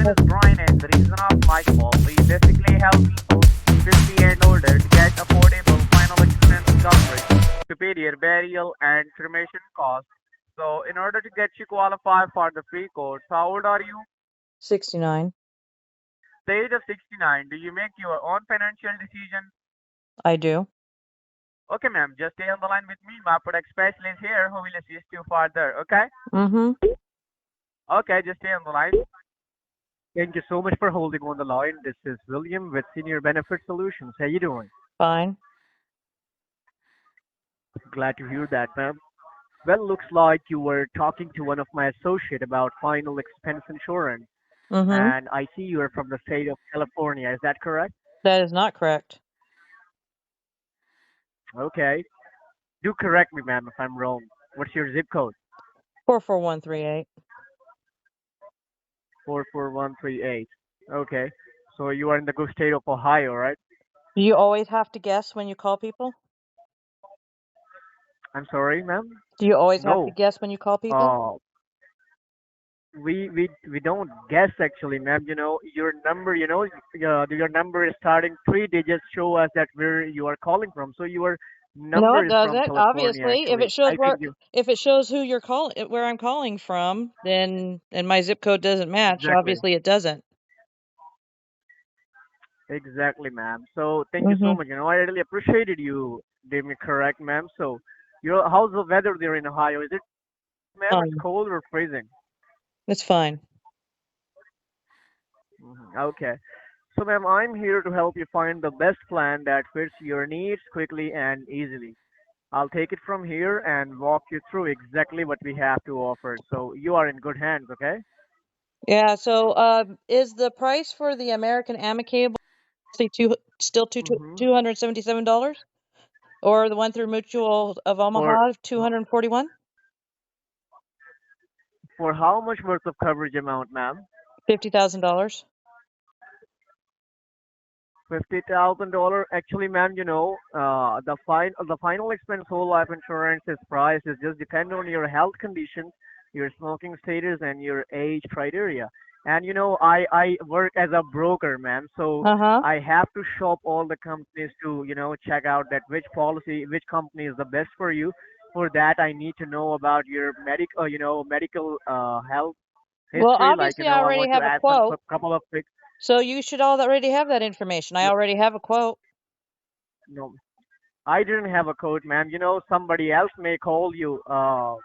name is Brian, and the reason of my call, we basically help people 50 and older to get affordable final expense coverage, superior burial and cremation costs. So, in order to get you qualified for the free quotes, how old are you? 69. The age of 69. Do you make your own financial decision? I do. Okay, ma'am. Just stay on the line with me. My product specialist here who will assist you further. Okay? Mm-hmm. Okay, just stay on the line. Thank you so much for holding on the line. This is William with Senior Benefit Solutions. How you doing? Fine. Glad to hear that, ma'am. Well, looks like you were talking to one of my associate about final expense insurance, Mm-hmm. and I see you are from the state of California. Is that correct? That is not correct. Okay. Do correct me, ma'am, if I'm wrong. What's your zip code? 44138. 44138. Okay. So you are in the good state of Ohio, right? Do you always have to guess when you call people? I'm sorry, ma'am. Do you always have to No. guess when you call people? Uh, we don't guess actually, ma'am. You know, your number, your number is starting three digits show us that where you are calling from. So your No, number it is from doesn't. California Obviously, if actually. it shows I think where you if it shows who you're calling, where I'm calling from, then and my zip code doesn't match, exactly. obviously it doesn't. Exactly, ma'am. So thank you so Mm-hmm. much. You know, I really appreciated you gave me correct, ma'am. So your how's the weather there in Ohio? Is it, ma'am, it's Fine. cold or freezing? It's fine. Okay. So, ma'am, I'm here to help you find the best plan that fits your needs quickly and easily. I'll take it from here and walk you through exactly what we have to offer. So you are in good hands, okay? Yeah, so is the price for the American Amicable still Mm-hmm. $277? Or the one through Mutual of For Omaha, 241? for how much worth of coverage amount, ma'am? $50,000? $50,000. Actually, ma'am, the final expense whole life insurance is price is just depend on your health conditions, your smoking status, and your age criteria. And I work as a broker, ma'am, so Uh-huh. I have to shop all the companies to check out that which company is the best for you. For that, I need to know about your medical health Well, history. Like obviously I I already want to have a add some quote, couple of quick. so you should already have that information. I already have a quote. No, I didn't have a code, ma'am. You know, somebody else may call you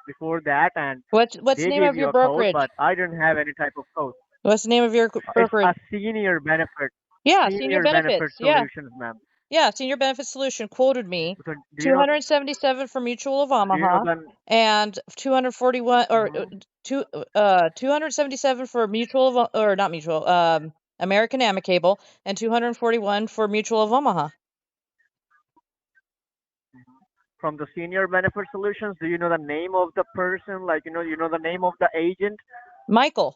before that and What's the they name gave of you your a code, brokerage? but I didn't have any type of code. What's the name of your It's brokerage? a senior benefit, Yeah, Senior senior benefit Benefits. Yeah. solutions, ma'am. Yeah, Senior Benefits Solution quoted me So do you know, 277 for Mutual of do you know Omaha the, and 241 or mhm. 277 for Mutual of or not Mutual American Amicable and 241 for Mutual of Omaha. From the senior benefit solutions, do you know the name of the person? Like, you know the name of the agent? Michael.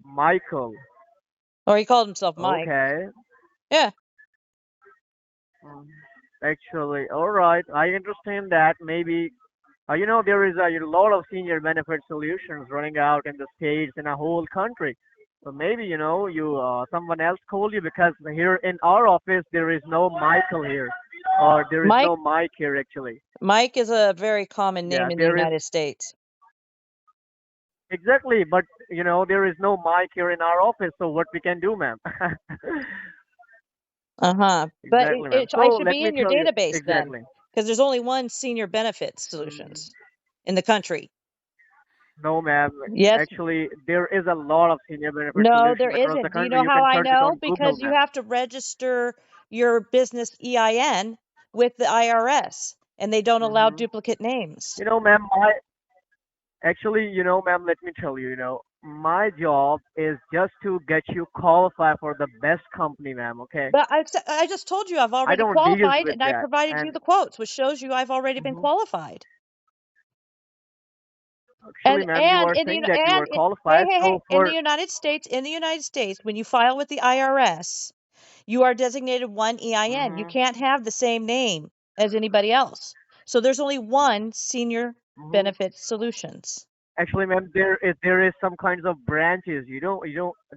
Michael. Or he called himself Mike. Okay. Yeah. Mm, Actually, all right. I understand that maybe there is a lot of senior benefit solutions running out in the states in a whole country. So maybe you someone else called you because here in our office there is no Michael here, or there is Mike no Mike here actually. Mike is a very common Yeah, name in the there is United States. exactly, but there is no Mike here in our office. So what we can do, ma'am? Uh-huh. But Exactly, ma'am. I So should let be me in your tell you database then, exactly. because there's only one Senior Benefits Mm, Solutions in the country. No, ma'am. Yes. Actually, there is a lot of senior benefit No, there solutions across the isn't. Do you country. know You how can I search it know? on Google, Because you ma'am. have to register your business EIN with the IRS, and they don't allow hmm duplicate names. Ma'am, ma'am, let me tell you, my job is just to get you qualified for the best company, ma'am. Okay, But I just told you I've I already don't deal qualified, with and I that. provided you And the quotes, which shows you I've already been hmm qualified. actually, ma'am, you are In the saying that you are hey, qualified. hey, hey, So for in the United States, when you file with the IRS, you are designated one EIN. You hmm can't have the same name as anybody else. So there's only one Senior hmm Benefit Solutions. Actually, ma'am, there is some kinds of branches. You don't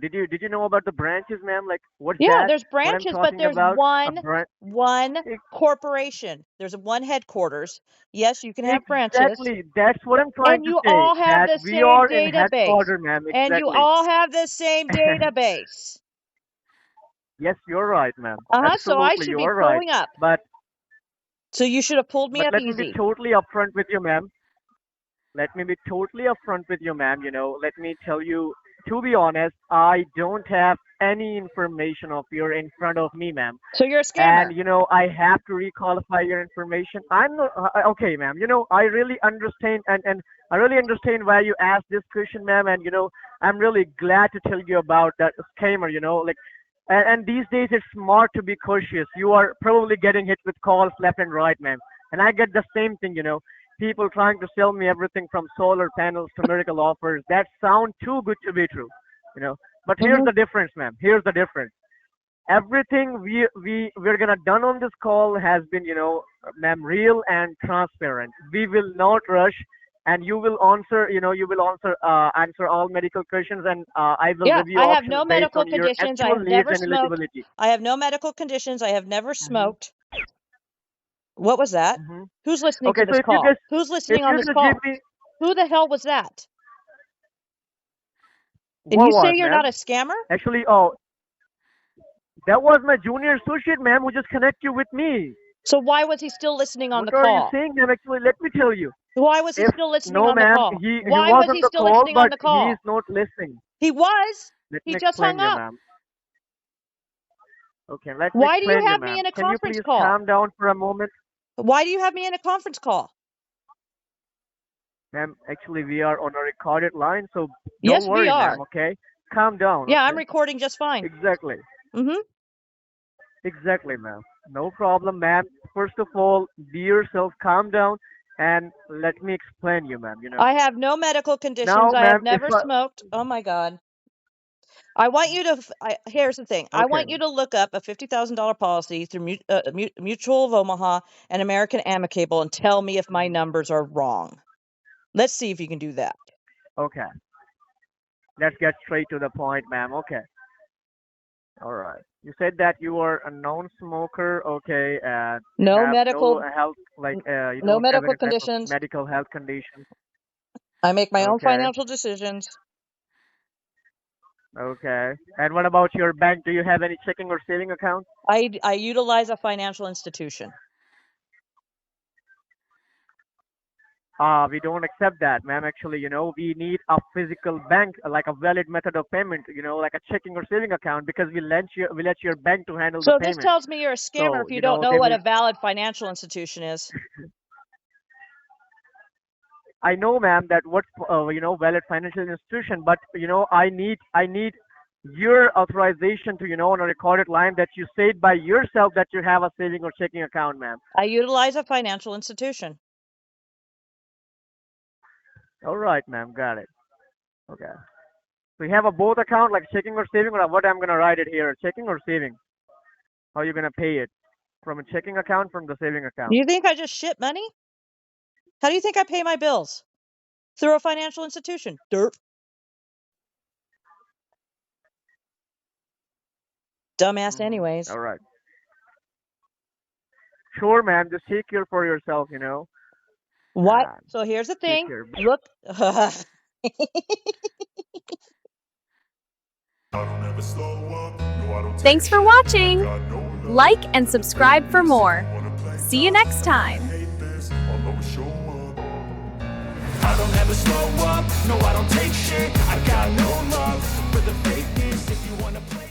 did you know about the branches, ma'am? Like what's Yeah, that? there's What I'm branches, but talking there's about? A branch. one corporation. There's one headquarters. Yes, you can have branches, Exactly. That's what I'm trying and to you say. all have That the we same are in database. headquarter, ma'am. And you Exactly. all have the same database. Yes, you're right, ma'am. So I Absolutely, should be you're right. pulling up. But So you should have pulled me but up let me be easy. totally upfront with you, ma'am. Let me be totally upfront with you, ma'am. Let me tell you, to be honest, I don't have any information of your in front of me, ma'am. So you're a scammer. And I have to requalify your information. I'm not okay, ma'am. I really understand, and I really understand why you asked this question, ma'am. And I'm really glad to tell you about that scammer. Like, and these days it's smart to be cautious. You are probably getting hit with calls left and right, ma'am. And I get the same thing. People trying to sell me everything from solar panels to miracle offers that sound too good to be true. You know, but here's Hmm. the difference, ma'am. Here's the difference. Everything we're gonna done on this call has been, ma'am, real and transparent. We will not rush, and you will answer all medical questions, and I will Yeah, review I have options no based medical on your conditions. I actual have needs never and smoked. eligibility. I have no medical conditions. I have never Hmm. smoked. What was that? Hmm. Who's listening to Okay, so this call? Who's if listening on you this just give call? me Who the hell was that? And what you say was, you're not ma'am? a scammer? Actually, oh, that was my junior associate, ma'am, who just connect you with me. So why was he still listening on What the are you call? saying, ma'am? Actually, let me tell you. Why was he If still listening no, on the ma'am, call? he Why was was on he the still call, listening on but the he is call? not listening. He was. Let He me just hung explain you, up. ma'am. Okay, let me Why do you explain you, have me ma'am. in a Can you conference please call? calm down for a moment? Why do you have me in a conference call? Ma'am, actually, we are on a recorded line, so don't Yes, we worry, are. ma'am, okay? Calm down, Yeah, I'm okay? recording just fine. Exactly. Hmm. Exactly, ma'am. No problem, ma'am. First of all, be yourself, calm down, and let me explain you, ma'am. I have no medical conditions. Now, I have ma'am, if never smoked. Oh my God. I want you to, here's the thing. I okay, want you ma'am. to look up a $50,000 policy through Mutual of Omaha and American Amicable and tell me if my Hmm. numbers are wrong. Let's see if you can do that. Okay, let's get straight to the point, ma'am. Okay. All right. You said that you are a non-smoker, okay, and you No have no medical, health, like you no don't have medical any type of conditions. medical health condition. I make my own Okay, financial decisions. okay. And what about your bank? Do you have any checking or saving account? I utilize a financial institution. We don't accept that, ma'am. Actually, we need a physical bank, like a valid method of payment, like a checking or saving account, because we let your bank to handle the So this payment. tells me you're a scammer So, if you don't know they what will. a valid financial institution is. I know, ma'am, that what's valid financial institution, but I need your authorization to on a recorded line that you said by yourself that you have a saving or checking account, ma'am. I utilize a financial institution. All right, ma'am, got it. Okay. So you have a both account, like checking or saving, or what I'm gonna write it here, checking or saving. How you gonna pay it? From a checking account, from the saving Do account. you think I just shit money? How do you think I pay my bills? Through a financial institution. Derp. Dumbass anyways. All right. Sure, ma'am. Just take care for yourself. What? And So here's the take thing. care. Look. Thanks for watching. Like and subscribe for more. See you next time. I don't ever slow up, no I don't take shit. I got no love for the fakeness. If you wanna play